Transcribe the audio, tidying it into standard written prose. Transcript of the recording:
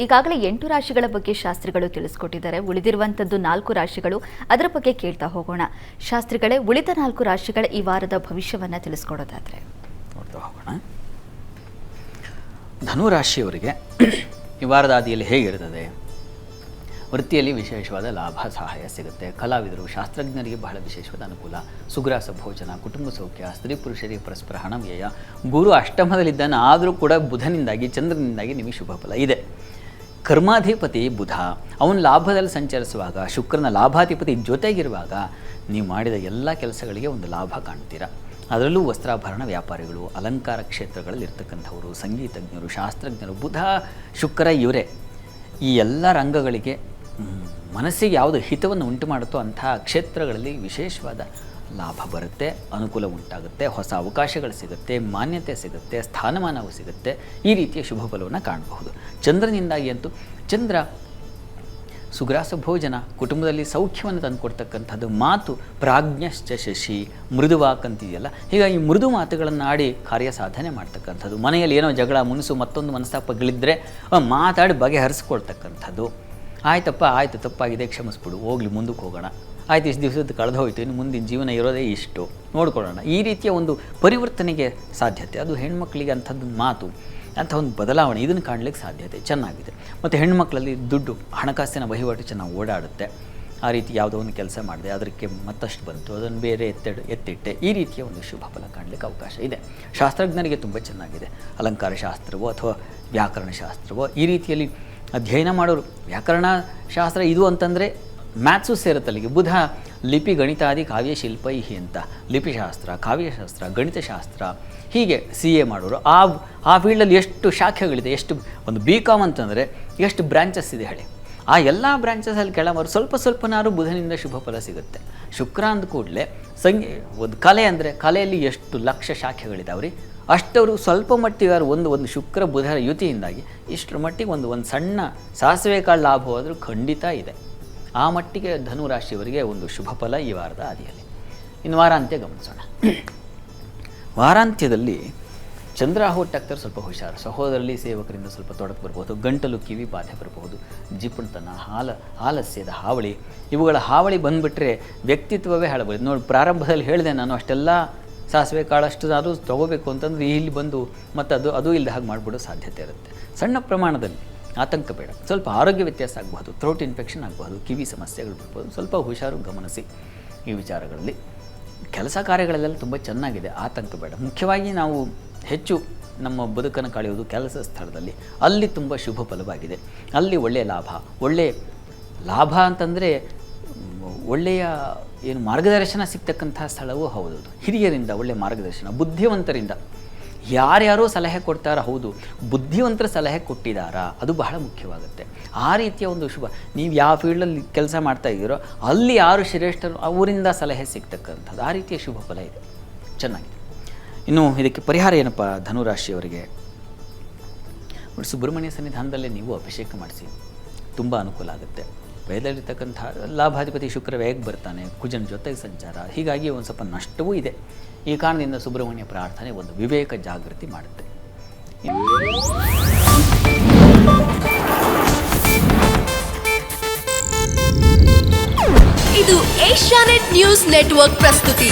ಈಗಾಗಲೇ 8 ರಾಶಿಗಳ ಬಗ್ಗೆ ಶಾಸ್ತ್ರಿಗಳು ತಿಳಿಸಿಕೊಟ್ಟಿದ್ದಾರೆ. ಉಳಿದಿರುವಂತದ್ದು 4 ರಾಶಿಗಳು, ಅದರ ಬಗ್ಗೆ ಕೇಳ್ತಾ ಹೋಗೋಣ. ಶಾಸ್ತ್ರಿಗಳೇ, ಉಳಿದ 4 ರಾಶಿಗಳ ಈ ವಾರದ ಭವಿಷ್ಯವನ್ನ ತಿಳಿಸ್ಕೊಡೋದಾದ್ರೆ ನೋಡ್ತಾ ಹೋಗೋಣ. ಧನು ರಾಶಿಯವರಿಗೆ ಈ ವಾರದ ಆದಿಯಲ್ಲಿ ಹೇಗಿರುತ್ತದೆ? ವೃತ್ತಿಯಲ್ಲಿ ವಿಶೇಷವಾದ ಲಾಭ ಸಹಾಯ ಸಿಗುತ್ತೆ. ಕಲಾವಿದರು, ಶಾಸ್ತ್ರಜ್ಞರಿಗೆ ಬಹಳ ವಿಶೇಷವಾದ ಅನುಕೂಲ. ಸುಗ್ರಾಸ ಭೋಜನ, ಕುಟುಂಬ ಸೌಖ್ಯ, ಸ್ತ್ರೀ ಪುರುಷರಿಗೆ ಪರಸ್ಪರ ಹಣ ವ್ಯಯ. ಗುರು ಅಷ್ಟಮದಲ್ಲಿದ್ದಾನೆ, ಆದರೂ ಕೂಡ ಬುಧನಿಂದಾಗಿ ಚಂದ್ರನಿಂದಾಗಿ ನಿಮಗೆ ಶುಭ ಫಲ ಇದೆ. ಕರ್ಮಾಧಿಪತಿ ಬುಧ, ಅವನ ಲಾಭದಲ್ಲಿ ಸಂಚರಿಸುವಾಗ, ಶುಕ್ರನ ಲಾಭಾಧಿಪತಿ ಜೊತೆಗಿರುವಾಗ ನೀವು ಮಾಡಿದ ಎಲ್ಲ ಕೆಲಸಗಳಿಗೆ ಒಂದು ಲಾಭ ಕಾಣ್ತೀರಾ. ಅದರಲ್ಲೂ ವಸ್ತ್ರಾಭರಣ ವ್ಯಾಪಾರಿಗಳು, ಅಲಂಕಾರ ಕ್ಷೇತ್ರಗಳಲ್ಲಿ ಇರ್ತಕ್ಕಂಥವರು, ಸಂಗೀತಜ್ಞರು, ಶಾಸ್ತ್ರಜ್ಞರು, ಬುಧ ಶುಕ್ರ ಇವರೇ ಈ ಎಲ್ಲ ರಂಗಗಳಿಗೆ ಮನಸ್ಸಿಗೆ ಯಾವುದು ಹಿತವನ್ನು ಉಂಟು ಮಾಡುತ್ತೋ ಅಂತಹ ಕ್ಷೇತ್ರಗಳಲ್ಲಿ ವಿಶೇಷವಾದ ಲಾಭ ಬರುತ್ತೆ, ಅನುಕೂಲ ಉಂಟಾಗುತ್ತೆ, ಹೊಸ ಅವಕಾಶಗಳು ಸಿಗುತ್ತೆ, ಮಾನ್ಯತೆ ಸಿಗುತ್ತೆ, ಸ್ಥಾನಮಾನವು ಸಿಗುತ್ತೆ. ಈ ರೀತಿಯ ಶುಭ ಫಲವನ್ನು ಕಾಣಬಹುದು. ಚಂದ್ರನಿಂದಾಗಿ ಅಂತೂ ಚಂದ್ರ ಸುಗ್ರಾಸ ಭೋಜನ, ಕುಟುಂಬದಲ್ಲಿ ಸೌಖ್ಯವನ್ನು ತಂದುಕೊಡ್ತಕ್ಕಂಥದ್ದು. ಮಾತು ಪ್ರಾಜ್ಞಶ್ಚ ಶಶಿ, ಮೃದುವಾಕಂತಿದೆಯಲ್ಲ, ಹೀಗಾಗಿ ಮೃದು ಮಾತುಗಳನ್ನು ಆಡಿ ಕಾರ್ಯ ಸಾಧನೆ ಮಾಡ್ತಕ್ಕಂಥದ್ದು. ಮನೆಯಲ್ಲಿ ಏನೋ ಜಗಳ ಮುನಿಸು ಮತ್ತೊಂದು ಮನಸ್ತಾಪಗಳಿದ್ದರೆ ಮಾತಾಡಿ ಬಗೆಹರಿಸ್ಕೊಳ್ತಕ್ಕಂಥದ್ದು. ಆಯ್ತಪ್ಪ, ಆಯಿತು, ತಪ್ಪಾಗಿದೆ, ಕ್ಷಮಿಸ್ಬಿಡು, ಹೋಗ್ಲಿ, ಮುಂದಕ್ಕೆ ಹೋಗೋಣ, ಆಯ್ತು, ಇಷ್ಟು ದಿವಸದ ಕಳೆದು ಹೋಯಿತು, ಇನ್ನು ಮುಂದಿನ ಜೀವನ ಇರೋದೇ ಇಷ್ಟು, ನೋಡ್ಕೊಳ್ಳೋಣ. ಈ ರೀತಿಯ ಒಂದು ಪರಿವರ್ತನೆಗೆ ಸಾಧ್ಯತೆ, ಅದು ಹೆಣ್ಮಕ್ಳಿಗೆ ಅಂಥದ್ದು ಮಾತು, ಅಂಥ ಒಂದು ಬದಲಾವಣೆ ಇದನ್ನು ಕಾಣಲಿಕ್ಕೆ ಸಾಧ್ಯತೆ ಚೆನ್ನಾಗಿದೆ. ಮತ್ತು ಹೆಣ್ಮಕ್ಳಲ್ಲಿ ದುಡ್ಡು, ಹಣಕಾಸಿನ ವಹಿವಾಟು ಚೆನ್ನಾಗಿ ಓಡಾಡುತ್ತೆ. ಆ ರೀತಿ ಯಾವುದೋ ಒಂದು ಕೆಲಸ ಮಾಡಿದೆ, ಅದಕ್ಕೆ ಮತ್ತಷ್ಟು ಬಂತು, ಅದನ್ನು ಬೇರೆ ಎತ್ತಿಟ್ಟೆ. ಈ ರೀತಿಯ ಒಂದು ಶುಭ ಫಲ ಕಾಣಲಿಕ್ಕೆ ಅವಕಾಶ ಇದೆ. ಶಾಸ್ತ್ರಜ್ಞರಿಗೆ ತುಂಬ ಚೆನ್ನಾಗಿದೆ. ಅಲಂಕಾರ ಶಾಸ್ತ್ರವೋ ಅಥವಾ ವ್ಯಾಕರಣ ಶಾಸ್ತ್ರವೋ ಈ ರೀತಿಯಲ್ಲಿ ಅಧ್ಯಯನ ಮಾಡೋರು. ವ್ಯಾಕರಣ ಶಾಸ್ತ್ರ ಇದು ಅಂತಂದರೆ ಮ್ಯಾಥ್ಸು ಸೇರುತ್ತೆ ಅಲ್ಲಿಗೆ. ಬುಧ ಲಿಪಿ ಗಣಿತಾದಿ ಕಾವ್ಯಶಿಲ್ಪೈಹಿ ಅಂತ ಲಿಪಿಶಾಸ್ತ್ರ, ಕಾವ್ಯಶಾಸ್ತ್ರ, ಗಣಿತಶಾಸ್ತ್ರ, ಹೀಗೆ CA ಮಾಡೋರು. ಆ ಫೀಲ್ಡಲ್ಲಿ ಎಷ್ಟು ಶಾಖೆಗಳಿದೆ, ಎಷ್ಟು ಒಂದು BCom ಅಂತಂದರೆ ಎಷ್ಟು ಬ್ರ್ಯಾಂಚಸ್ ಇದೆ ಹೇಳಿ. ಆ ಎಲ್ಲ ಬ್ರ್ಯಾಂಚಸಲ್ಲಿ ಕೆಳಮರು ಸ್ವಲ್ಪನಾರು ಬುಧನಿಂದ ಶುಭ ಫಲ ಸಿಗುತ್ತೆ. ಶುಕ್ರ ಅಂದ ಕೂಡಲೇ ಒಂದು ಕಲೆ ಅಂದರೆ ಕಲೆಯಲ್ಲಿ ಎಷ್ಟು ಲಕ್ಷ ಶಾಖೆಗಳಿದಾವ್ರಿ, ಅಷ್ಟವರು ಸ್ವಲ್ಪ ಮಟ್ಟಿಗೆ ಒಂದು ಶುಕ್ರ ಬುಧರ ಯುತಿಯಿಂದಾಗಿ ಇಷ್ಟರ ಮಟ್ಟಿಗೆ ಒಂದು ಸಣ್ಣ ಸಾಸಿವೆ ಕಾಳು ಲಾಭ ಹೋದರೂ ಖಂಡಿತ ಇದೆ. ಆ ಮಟ್ಟಿಗೆ ಧನು ರಾಶಿಯವರಿಗೆ ಒಂದು ಶುಭ ಫಲ ಈ ವಾರದ ಆದಿಯಲ್ಲಿ. ಇನ್ನು ವಾರಾಂತ್ಯ ಗಮನಿಸೋಣ. ವಾರಾಂತ್ಯದಲ್ಲಿ ಚಂದ್ರ ಹೊಟ್ಟಾಗ್ತಾರೆ, ಸ್ವಲ್ಪ ಹುಷಾರು. ಸಹೋದರಲ್ಲಿ ಸೇವಕರಿಂದ ಸ್ವಲ್ಪ ತೊಡಕು ಬರ್ಬೋದು. ಗಂಟಲು ಕಿವಿ ಬಾಧೆ ಬರಬಹುದು. ಜಿಪುಣತನ, ಆಲಸ್ಯದ ಹಾವಳಿ, ಇವುಗಳ ಹಾವಳಿ ಬಂದುಬಿಟ್ರೆ ವ್ಯಕ್ತಿತ್ವವೇ ಹಾಳಬಹುದು. ನೋಡಿ, ಪ್ರಾರಂಭದಲ್ಲಿ ಹೇಳಿದೆ ನಾನು, ಅಷ್ಟೆಲ್ಲ ಸಾಸಿವೆ ಕಾಳಷ್ಟು ಅದು ತೊಗೋಬೇಕು ಅಂತಂದರೆ ಇಲ್ಲಿ ಬಂದು ಮತ್ತು ಅದು ಇಲ್ಲದೆ ಹಾಗೆ ಮಾಡಿಬಿಡೋ ಸಾಧ್ಯತೆ ಇರುತ್ತೆ. ಸಣ್ಣ ಪ್ರಮಾಣದಲ್ಲಿ ಆತಂಕ ಬೇಡ. ಸ್ವಲ್ಪ ಆರೋಗ್ಯ ವ್ಯತ್ಯಾಸ ಆಗಬಹುದು, ಥ್ರೋಟ್ ಇನ್ಫೆಕ್ಷನ್ ಆಗಬಹುದು, ಕಿವಿ ಸಮಸ್ಯೆಗಳು ಬರ್ಬೋದು. ಸ್ವಲ್ಪ ಹುಷಾರು ಗಮನಿಸಿ ಈ ವಿಚಾರಗಳಲ್ಲಿ. ಕೆಲಸ ಕಾರ್ಯಗಳೆಲ್ಲ ತುಂಬ ಚೆನ್ನಾಗಿದೆ, ಆತಂಕ ಬೇಡ. ಮುಖ್ಯವಾಗಿ ನಾವು ಹೆಚ್ಚು ನಮ್ಮ ಬದುಕನ್ನು ಕಳೆಯುವುದು ಕೆಲಸ ಸ್ಥಳದಲ್ಲಿ. ಅಲ್ಲಿ ತುಂಬ ಶುಭ ಫಲವಾಗಿದೆ. ಅಲ್ಲಿ ಒಳ್ಳೆಯ ಲಾಭ ಅಂತಂದರೆ ಒಳ್ಳೆಯ ಮಾರ್ಗದರ್ಶನ ಸಿಗ್ತಕ್ಕಂತಹ ಸ್ಥಳವೂ ಹೌದು. ಹಿರಿಯರಿಂದ ಒಳ್ಳೆಯ ಮಾರ್ಗದರ್ಶನ, ಬುದ್ಧಿವಂತರಿಂದ ಯಾರ್ಯಾರೋ ಸಲಹೆ ಕೊಡ್ತಾರಾ, ಹೌದು, ಬುದ್ಧಿವಂತರ ಸಲಹೆ ಕೊಟ್ಟಿದ್ದಾರಾ, ಅದು ಬಹಳ ಮುಖ್ಯವಾಗುತ್ತೆ. ಆ ರೀತಿಯ ಒಂದು ಶುಭ, ನೀವು ಯಾವ ಫೀಲ್ಡಲ್ಲಿ ಕೆಲಸ ಮಾಡ್ತಾ ಇದ್ದೀರೋ ಅಲ್ಲಿ ಯಾರು ಶ್ರೇಷ್ಠರು ಅವರಿಂದ ಸಲಹೆ ಸಿಗ್ತಕ್ಕಂಥದ್ದು, ಆ ರೀತಿಯ ಶುಭ ಫಲ ಇದೆ, ಚೆನ್ನಾಗಿದೆ. ಇನ್ನು ಇದಕ್ಕೆ ಪರಿಹಾರ ಏನಪ್ಪ ಧನುರಾಶಿಯವರಿಗೆ? ಸುಬ್ರಹ್ಮಣ್ಯ ಸನ್ನಿಧಾನದಲ್ಲೇ ನೀವು ಅಭಿಷೇಕ ಮಾಡಿಸಿ, ತುಂಬ ಅನುಕೂಲ ಆಗುತ್ತೆ. ವೇದಲ್ಲಿರ್ತಕ್ಕಂಥ ಲಾಭಾಧಿಪತಿ ಶುಕ್ರ ವ್ಯಯಕ್ಕೆ ಬರ್ತಾನೆ, ಕುಜನ ಜೊತೆಗೆ ಸಂಚಾರ, ಹೀಗಾಗಿ ಒಂದು ಸ್ವಲ್ಪ ನಷ್ಟವೂ ಇದೆ. ಈ ಕಾರಣದಿಂದ ಸುಬ್ರಹ್ಮಣ್ಯ ಪ್ರಾರ್ಥನೆ ಒಂದು ವಿವೇಕ ಜಾಗೃತಿ ಮಾಡುತ್ತೆ. ಇದು ಏಷ್ಯಾನೆಟ್ ನ್ಯೂಸ್ ನೆಟ್ವರ್ಕ್ ಪ್ರಸ್ತುತಿ.